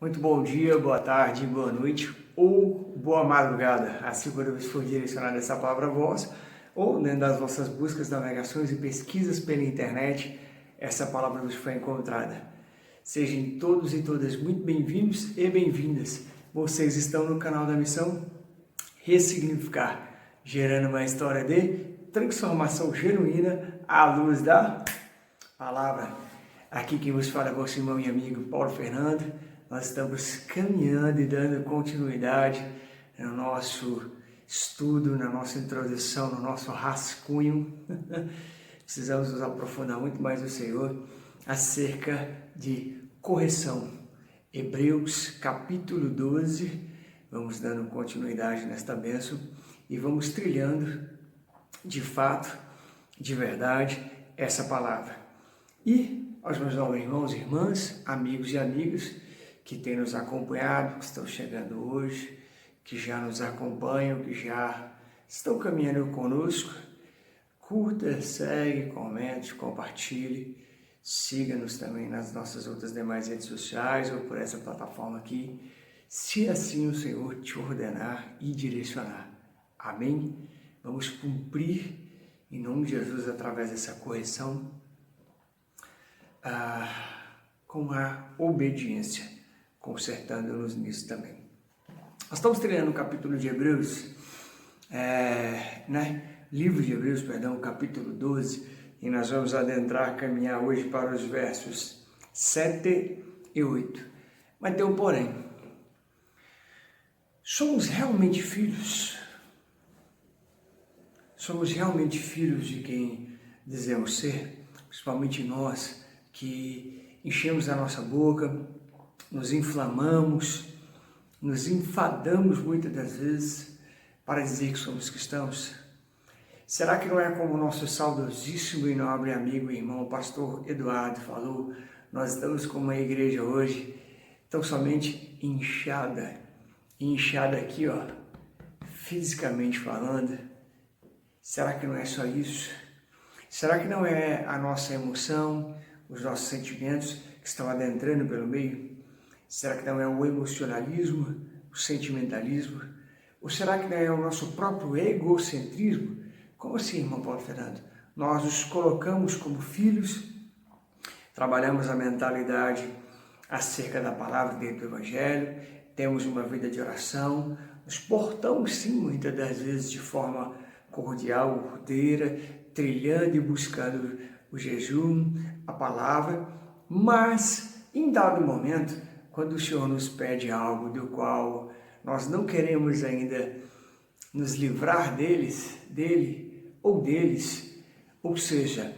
Muito bom dia, boa tarde, boa noite ou boa madrugada, assim quando você for direcionar essa palavra a vós, ou dentro das vossas buscas, navegações e pesquisas pela internet, essa palavra vos foi encontrada. Sejam todos e todas muito bem-vindos e bem-vindas. Vocês estão no canal da Missão Ressignificar, gerando uma história de transformação genuína à luz da palavra. Aqui quem vos fala é vosso irmão e amigo Paulo Fernando. Nós estamos caminhando e dando continuidade no nosso estudo, na nossa introdução, no nosso rascunho. Precisamos nos aprofundar muito mais no Senhor acerca de correção. Hebreus capítulo 12, vamos dando continuidade nesta bênção e vamos trilhando de fato, de verdade, essa palavra. E aos meus novos irmãos e irmãs, amigos e amigas, que têm nos acompanhado, que estão chegando hoje, que já nos acompanham, que já estão caminhando conosco, curta, segue, comente, compartilhe, siga-nos também nas nossas outras demais redes sociais ou por essa plataforma aqui, se assim o Senhor te ordenar e direcionar. Amém? Vamos cumprir, em nome de Jesus, através dessa correção, com a obediência, consertando-nos nisso também. Nós estamos treinando o capítulo de Hebreus, livro de Hebreus, capítulo 12, e nós vamos adentrar, caminhar hoje para os versos 7 e 8. Mas tem um porém. Somos realmente filhos? Somos realmente filhos de quem dizemos ser? Principalmente nós que enchemos a nossa boca, nos inflamamos, nos enfadamos muitas das vezes para dizer que somos cristãos? Será que não é como o nosso saudosíssimo e nobre amigo e irmão, o pastor Eduardo, falou? Nós estamos como uma igreja hoje, tão somente inchada aqui, fisicamente falando. Será que não é só isso? Será que não é a nossa emoção, os nossos sentimentos que estão adentrando pelo meio? Será que não é o emocionalismo, o sentimentalismo? Ou será que não é o nosso próprio egocentrismo? Como assim, irmão Paulo Fernando? Nós nos colocamos como filhos, trabalhamos a mentalidade acerca da palavra dentro do Evangelho, temos uma vida de oração, nos portamos sim, muitas das vezes, de forma cordial, ordeira, trilhando e buscando o jejum, a palavra, mas em dado momento, quando o Senhor nos pede algo do qual nós não queremos ainda nos livrar dele ou deles, ou seja,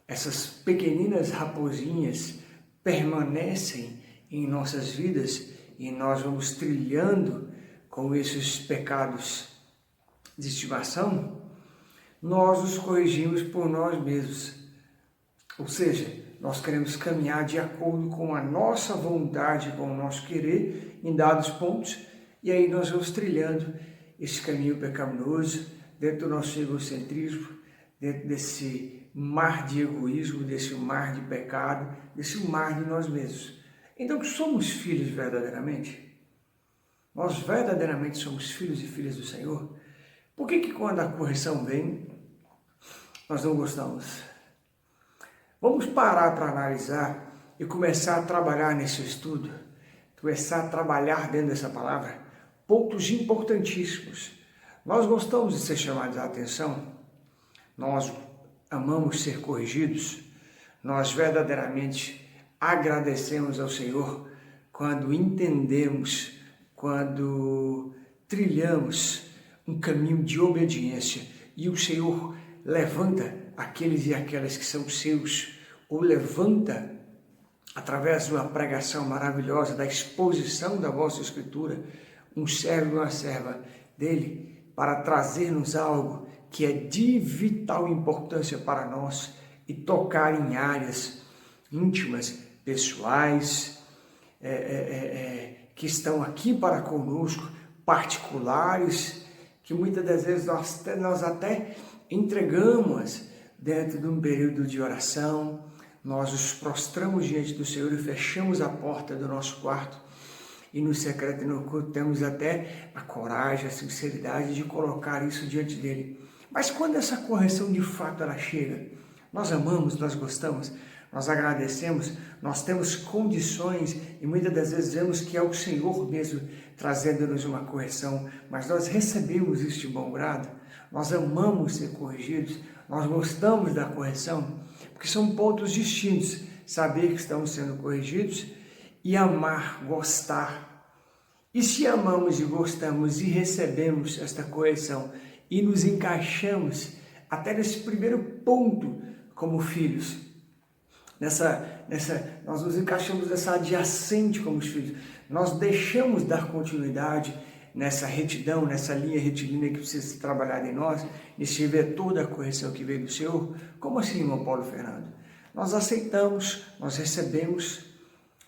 essas pequeninas raposinhas permanecem em nossas vidas e nós vamos trilhando com esses pecados de estimação, nós os corrigimos por nós mesmos. Ou seja, nós queremos caminhar de acordo com a nossa vontade, com o nosso querer, em dados pontos, e aí nós vamos trilhando esse caminho pecaminoso, dentro do nosso egocentrismo, dentro desse mar de egoísmo, desse mar de pecado, desse mar de nós mesmos. Então, somos filhos verdadeiramente? Nós verdadeiramente somos filhos e filhas do Senhor? Por que quando a correção vem, nós não gostamos? Vamos parar para analisar e começar a trabalhar nesse estudo, começar a trabalhar dentro dessa palavra, pontos importantíssimos. Nós gostamos de ser chamados a atenção, nós amamos ser corrigidos, nós verdadeiramente agradecemos ao Senhor quando entendemos, quando trilhamos um caminho de obediência e o Senhor levanta aqueles e aquelas que são seus, ou levanta, através de uma pregação maravilhosa, da exposição da vossa Escritura, um servo e uma serva dele para trazer-nos algo que é de vital importância para nós e tocar em áreas íntimas, pessoais, que estão aqui para conosco, particulares, que muitas das vezes nós até entregamos dentro de um período de oração, nós nos prostramos diante do Senhor e fechamos a porta do nosso quarto e no secreto e no oculto temos até a coragem, a sinceridade de colocar isso diante dele. Mas quando essa correção de fato ela chega, nós amamos, nós gostamos, nós agradecemos, nós temos condições e muitas das vezes vemos que é o Senhor mesmo trazendo-nos uma correção, mas nós recebemos isso de bom grado, nós amamos ser corrigidos, nós gostamos da correção, porque são pontos distintos, saber que estamos sendo corrigidos e amar, gostar. E se amamos e gostamos e recebemos esta correção e nos encaixamos até nesse primeiro ponto como filhos, nós nos encaixamos nessa adjacente como os filhos, nós deixamos dar continuidade nessa retidão, nessa linha retilínea que precisa ser trabalhada em nós, nesse vetor da correção que veio do Senhor. Como assim, irmão Paulo Fernando? Nós aceitamos, nós recebemos,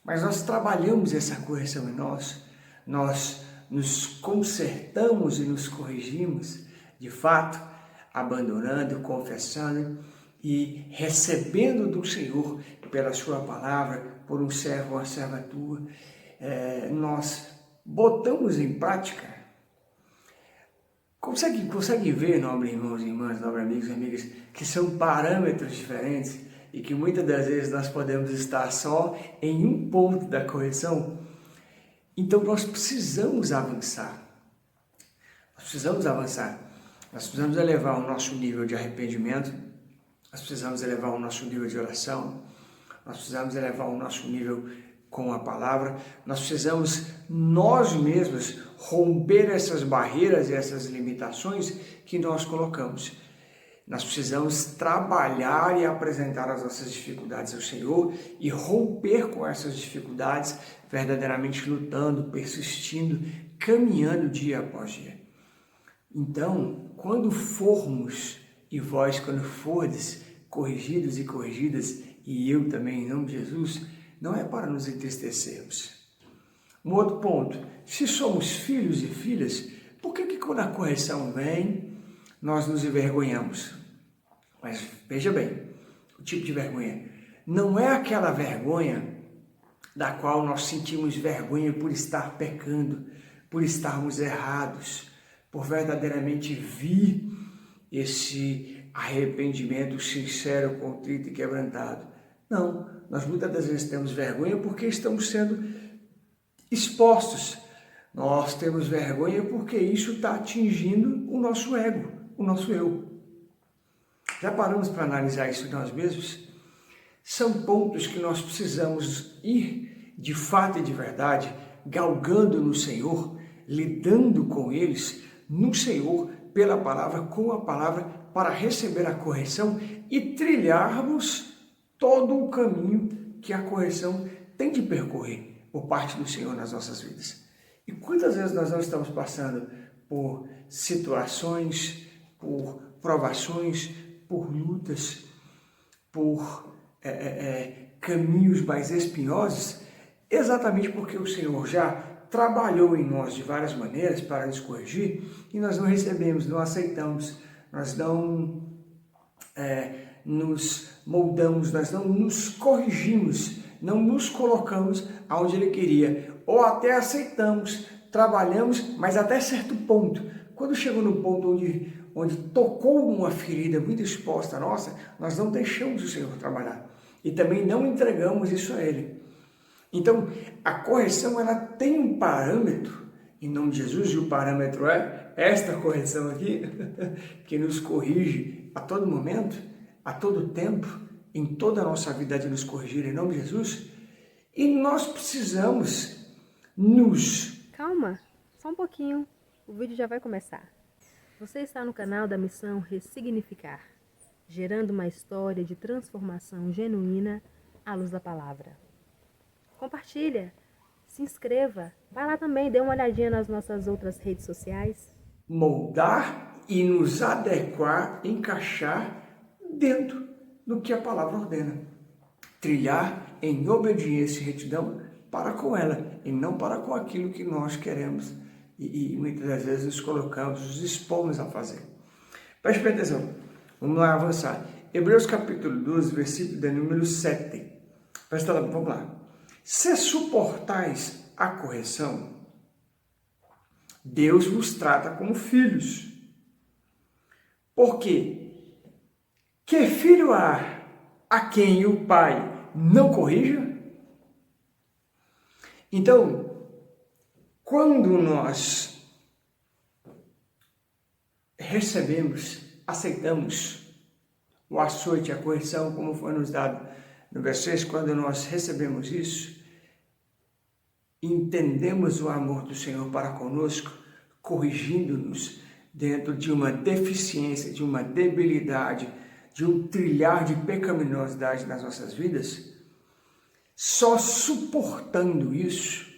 mas nós trabalhamos essa correção em nós nos consertamos e nos corrigimos, de fato, abandonando, confessando e recebendo do Senhor pela sua palavra, por um servo ou uma serva tua, nós botamos em prática. Consegue ver, nobres irmãos e irmãs, nobres amigos e amigas, que são parâmetros diferentes e que muitas das vezes nós podemos estar só em um ponto da correção? Então nós precisamos avançar. Nós precisamos elevar o nosso nível de arrependimento, nós precisamos elevar o nosso nível de oração, nós precisamos elevar o nosso nível com a palavra, nós precisamos nós mesmos romper essas barreiras e essas limitações que nós colocamos. Nós precisamos trabalhar e apresentar as nossas dificuldades ao Senhor e romper com essas dificuldades, verdadeiramente lutando, persistindo, caminhando dia após dia. Então, quando formos, e vós quando fordes corrigidos e corrigidas, e eu também em nome de Jesus, não é para nos entristecermos. Um outro ponto, se somos filhos e filhas, por que quando a correção vem, nós nos envergonhamos? Mas veja bem, o tipo de vergonha não é aquela vergonha da qual nós sentimos vergonha por estar pecando, por estarmos errados, por verdadeiramente vir esse arrependimento sincero, contrito e quebrantado. Não, nós muitas das vezes temos vergonha porque estamos sendo expostos. Nós temos vergonha porque isso está atingindo o nosso ego, o nosso eu. Já paramos para analisar isso nós mesmos? São pontos que nós precisamos ir de fato e de verdade, galgando no Senhor, lidando com eles no Senhor, pela palavra, com a palavra, para receber a correção e trilharmos todo o caminho que a correção tem de percorrer por parte do Senhor nas nossas vidas. E quantas vezes nós não estamos passando por situações, por provações, por lutas, por caminhos mais espinhosos, exatamente porque o Senhor já trabalhou em nós de várias maneiras para nos corrigir e nós não recebemos, não aceitamos, nós não nos moldamos, nós não nos corrigimos, não nos colocamos aonde Ele queria, ou até aceitamos, trabalhamos, mas até certo ponto. Quando chegou no ponto onde tocou uma ferida muito exposta nossa, nós não deixamos o Senhor trabalhar e também não entregamos isso a Ele. Então, a correção ela tem um parâmetro, em nome de Jesus, e o parâmetro é esta correção aqui, que nos corrige a todo momento, a todo tempo, em toda a nossa vida de nos corrigir, em nome de Jesus, e nós precisamos nos... Calma, só um pouquinho, o vídeo já vai começar. Você está no canal da Missão Ressignificar, gerando uma história de transformação genuína à luz da palavra. Compartilha, se inscreva, vai lá também, dê uma olhadinha nas nossas outras redes sociais. moldar e nos adequar, encaixar dentro do que a palavra ordena. Trilhar em obediência e retidão para com ela e não para com aquilo que nós queremos e muitas das vezes nos colocamos, nos expomos a fazer. Preste bem atenção, vamos lá avançar. Hebreus capítulo 12, versículo de número 7. Presta lá, vamos lá. Se suportais a correção, Deus vos trata como filhos. Porque que filho há a quem o pai não corrija? Então, quando nós recebemos, aceitamos o açoite, a correção, como foi nos dado no verso 6, quando nós recebemos isso, entendemos o amor do Senhor para conosco, corrigindo-nos dentro de uma deficiência, de uma debilidade, de um trilhar de pecaminosidade nas nossas vidas, só suportando isso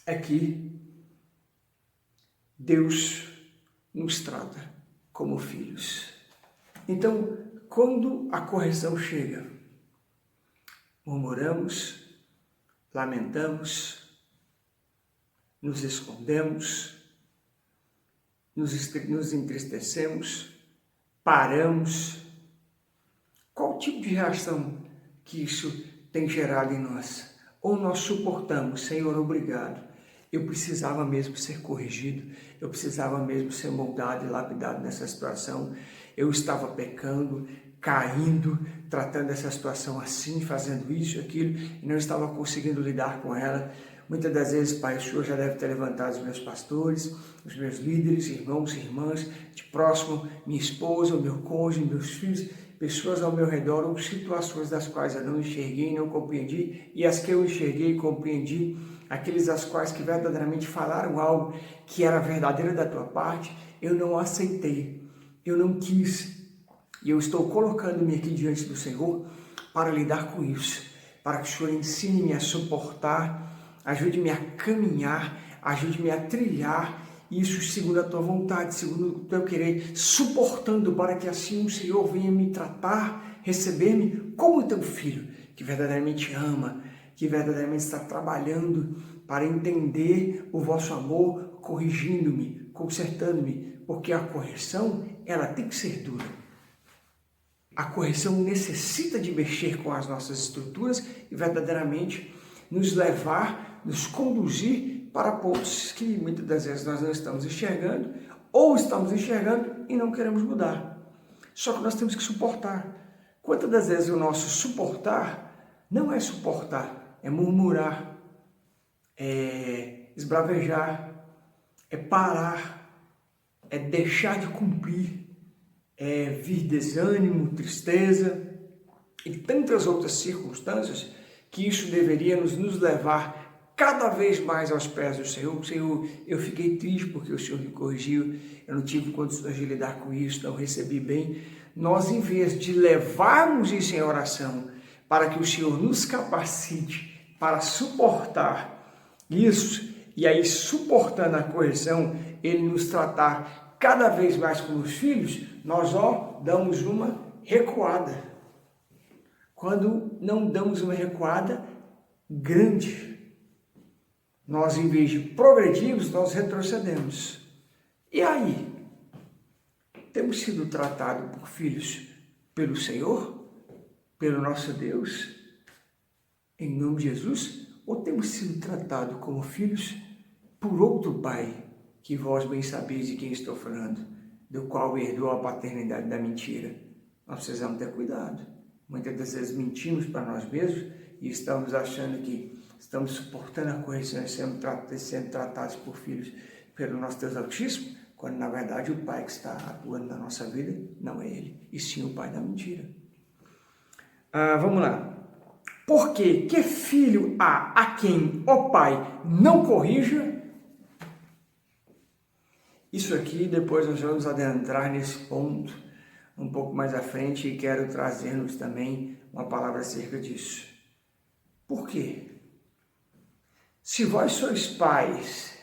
é que Deus nos trata como filhos. Então, quando a correção chega, murmuramos, lamentamos, nos escondemos, nos entristecemos, paramos. Qual tipo de reação que isso tem gerado em nós? Ou nós suportamos, Senhor, obrigado, eu precisava mesmo ser corrigido, eu precisava mesmo ser moldado e lapidado nessa situação, eu estava pecando, caindo, tratando essa situação assim, fazendo isso, aquilo, e não estava conseguindo lidar com ela. Muitas das vezes, Pai, o Senhor já deve ter levantado os meus pastores, os meus líderes, irmãos e irmãs, de próximo, minha esposa, o meu cônjuge, meus filhos, pessoas ao meu redor, ou situações das quais eu não enxerguei, não compreendi, e as que eu enxerguei e compreendi, aqueles as quais que verdadeiramente falaram algo que era verdadeiro da tua parte, eu não aceitei, eu não quis, e eu estou colocando-me aqui diante do Senhor para lidar com isso, para que o Senhor ensine-me a suportar, ajude-me a caminhar, ajude-me a trilhar isso segundo a tua vontade, segundo o teu querer, suportando para que assim o Senhor venha me tratar, receber-me como teu filho, que verdadeiramente ama, que verdadeiramente está trabalhando para entender o vosso amor, corrigindo-me, consertando-me, porque a correção, ela tem que ser dura. A correção necessita de mexer com as nossas estruturas e verdadeiramente nos levar, nos conduzir para pontos que muitas das vezes nós não estamos enxergando ou estamos enxergando e não queremos mudar. Só que nós temos que suportar. Quantas das vezes o nosso suportar não é suportar, é murmurar, é esbravejar, é parar, é deixar de cumprir, é vir desânimo, tristeza e tantas outras circunstâncias que isso deveria nos levar cada vez mais aos pés do Senhor. Senhor, eu fiquei triste porque o Senhor me corrigiu, eu não tive condições de lidar com isso, não recebi bem. Nós, em vez de levarmos isso em oração, para que o Senhor nos capacite para suportar isso, e aí suportando a correção, Ele nos tratar cada vez mais como os filhos, nós damos uma recuada. Quando não damos uma recuada grande, nós, em vez de progredirmos, nós retrocedemos. E aí? Temos sido tratados por filhos pelo Senhor, pelo nosso Deus, em nome de Jesus, ou temos sido tratados como filhos por outro pai, que vós bem sabeis de quem estou falando, do qual herdou a paternidade da mentira? Nós precisamos ter cuidado. Muitas das vezes mentimos para nós mesmos e estamos achando que estamos suportando a correção e sendo tratados por filhos pelo nosso Deus Altíssimo, quando na verdade o pai que está atuando na nossa vida não é ele, e sim o pai da mentira. Vamos lá. Porque que filho há a quem o pai não corrija? Isso aqui, depois nós vamos adentrar nesse ponto um pouco mais à frente e quero trazer-nos também uma palavra acerca disso. Por quê? Se vós sois pais,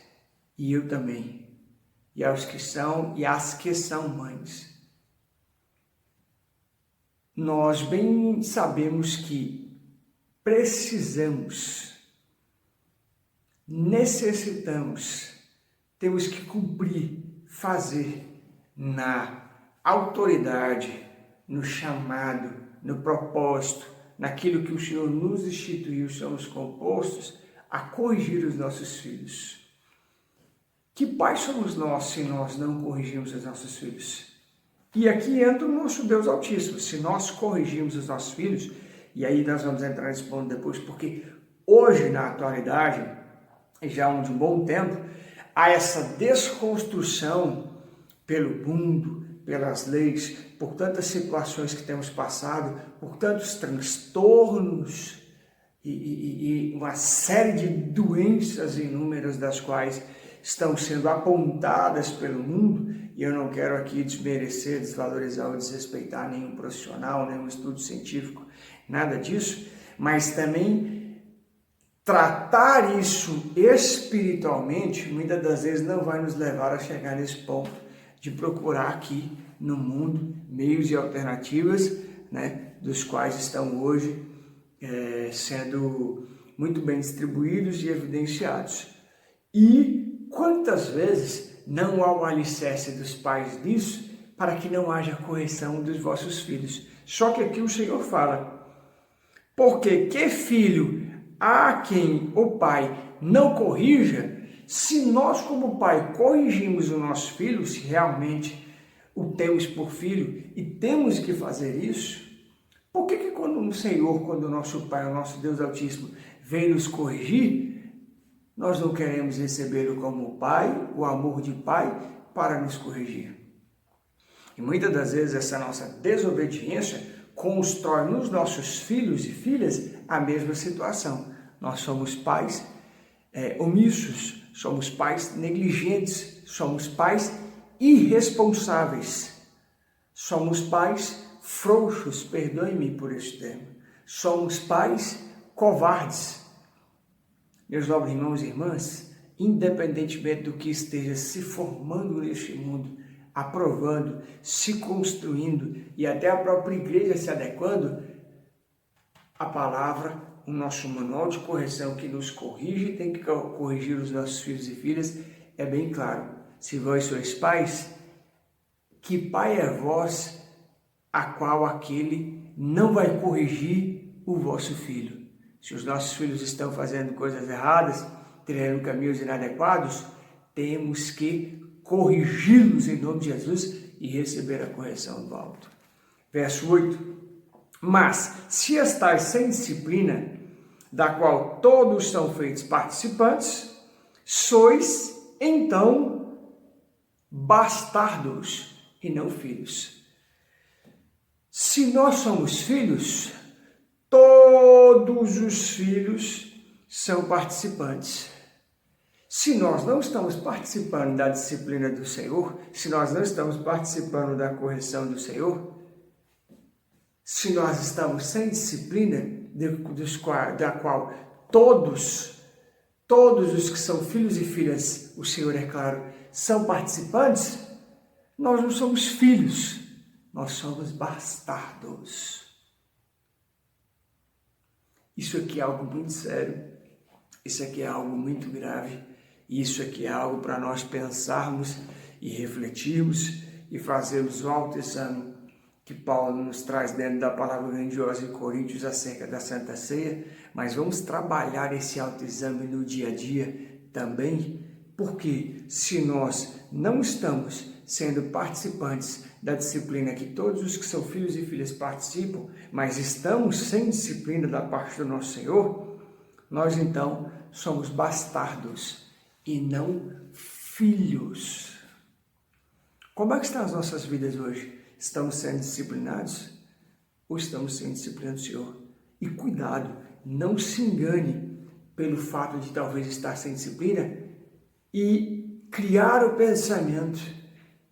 e eu também, e aos que são e às que são mães. Nós bem sabemos que precisamos, necessitamos, temos que cumprir, fazer na autoridade, no chamado, no propósito, naquilo que o Senhor nos instituiu, somos compostos a corrigir os nossos filhos. Que pais somos nós se nós não corrigimos os nossos filhos? E aqui entra o nosso Deus Altíssimo. Se nós corrigimos os nossos filhos, e aí nós vamos entrar nesse ponto depois, porque hoje, na atualidade, já há um bom tempo, há essa desconstrução pelo mundo, pelas leis, por tantas situações que temos passado, por tantos transtornos e uma série de doenças inúmeras das quais estão sendo apontadas pelo mundo, e eu não quero aqui desmerecer, desvalorizar ou desrespeitar nenhum profissional, nenhum estudo científico, nada disso, mas também tratar isso espiritualmente, muitas das vezes não vai nos levar a chegar nesse ponto de procurar aqui no mundo meios e alternativas, né, dos quais estão hoje sendo muito bem distribuídos e evidenciados. E quantas vezes não há o alicerce dos pais nisso para que não haja correção dos vossos filhos? Só que aqui o Senhor fala, porque que filho há quem o pai não corrija? Se nós como pai corrigimos o nosso filho, se realmente o temos por filho e temos que fazer isso, por que quando o Senhor, quando o nosso Pai, o nosso Deus Altíssimo, vem nos corrigir, nós não queremos recebê-lo como Pai, o amor de Pai, para nos corrigir? E muitas das vezes essa nossa desobediência constrói nos nossos filhos e filhas a mesma situação. Nós somos pais omissos, somos pais negligentes, somos pais irresponsáveis, somos pais frouxos, perdoe-me por este termo, somos pais covardes. Meus nobres irmãos e irmãs, independentemente do que esteja se formando neste mundo, aprovando, se construindo e até a própria igreja se adequando, a palavra, o nosso manual de correção que nos corrige e tem que corrigir os nossos filhos e filhas, é bem claro. Se vós sois pais, que pai é vós, a qual aquele não vai corrigir o vosso filho? Se os nossos filhos estão fazendo coisas erradas, trilhando caminhos inadequados, temos que corrigi-los em nome de Jesus e receber a correção do alto. Verso 8. Mas, se estáis sem disciplina, da qual todos são feitos participantes, sois, então, bastardos e não filhos. Se nós somos filhos, todos os filhos são participantes. Se nós não estamos participando da disciplina do Senhor, se nós não estamos participando da correção do Senhor, se nós estamos sem disciplina, da qual todos os que são filhos e filhas, o Senhor é claro, são participantes, nós não somos filhos, nós somos bastardos. Isso aqui é algo muito sério, isso aqui é algo muito grave, isso aqui é algo para nós pensarmos e refletirmos e fazermos o autoexame que Paulo nos traz dentro da palavra grandiosa em Coríntios acerca da Santa Ceia, mas vamos trabalhar esse autoexame no dia a dia também, porque se nós não estamos sendo participantes da disciplina que todos os que são filhos e filhas participam, mas estamos sem disciplina da parte do nosso Senhor, nós então somos bastardos e não filhos. Como é que estão as nossas vidas hoje? Estamos sendo disciplinados ou estamos sendo disciplinados do Senhor? E cuidado, não se engane pelo fato de talvez estar sem disciplina e criar o pensamento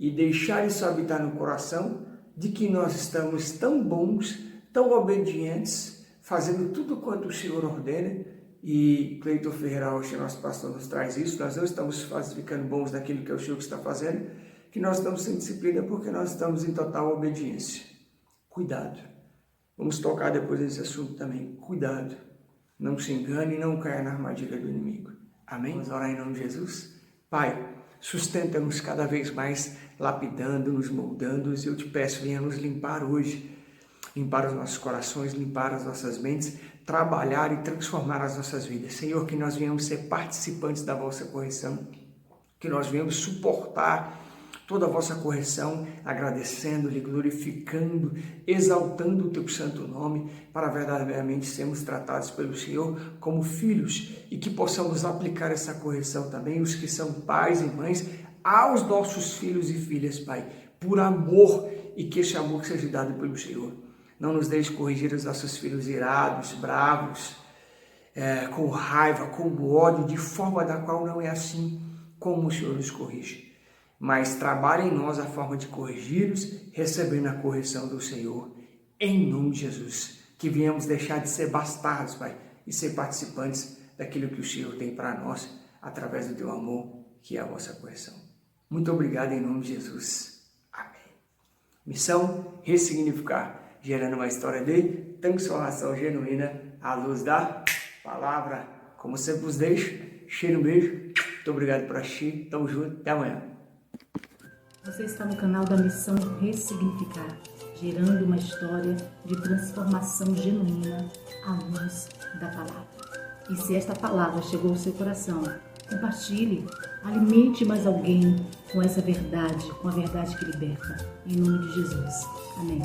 e deixar isso habitar no coração de que nós estamos tão bons, tão obedientes, fazendo tudo quanto o Senhor ordena e Cleiton Ferreira Rocha, nosso pastor, nos traz isso. Nós não estamos ficando bons naquilo que é o Senhor que está fazendo, que nós estamos sem disciplina porque nós estamos em total obediência. Cuidado. Vamos tocar depois desse assunto também. Cuidado. Não se engane e não caia na armadilha do inimigo. Amém? Vamos orar em nome de Jesus? Pai, sustenta-nos cada vez mais, lapidando, nos moldando. E eu te peço, venha nos limpar hoje. Limpar os nossos corações, limpar as nossas mentes, trabalhar e transformar as nossas vidas. Senhor, que nós venhamos ser participantes da vossa correção, que nós venhamos suportar toda a vossa correção, agradecendo-lhe, glorificando, exaltando o teu santo nome, para verdadeiramente sermos tratados pelo Senhor como filhos e que possamos aplicar essa correção também, os que são pais e mães, aos nossos filhos e filhas, Pai, por amor, e que esse amor seja dado pelo Senhor. Não nos deixe corrigir os nossos filhos irados, bravos, com raiva, com ódio, de forma da qual não é assim como o Senhor nos corrige. Mas trabalhe em nós a forma de corrigi-los, recebendo a correção do Senhor, em nome de Jesus. Que venhamos deixar de ser bastardos, Pai, e ser participantes daquilo que o Senhor tem para nós, através do teu amor, que é a vossa correção. Muito obrigado em nome de Jesus. Amém. Missão: ressignificar, gerando uma história de transformação genuína à luz da palavra. Como sempre vos deixo, cheiro, beijo. Muito obrigado por assistir. Tamo junto. Até amanhã. Você está no canal da Missão Ressignificar, gerando uma história de transformação genuína à luz da palavra. E se esta palavra chegou ao seu coração, compartilhe, alimente mais alguém com essa verdade, com a verdade que liberta. Em nome de Jesus. Amém.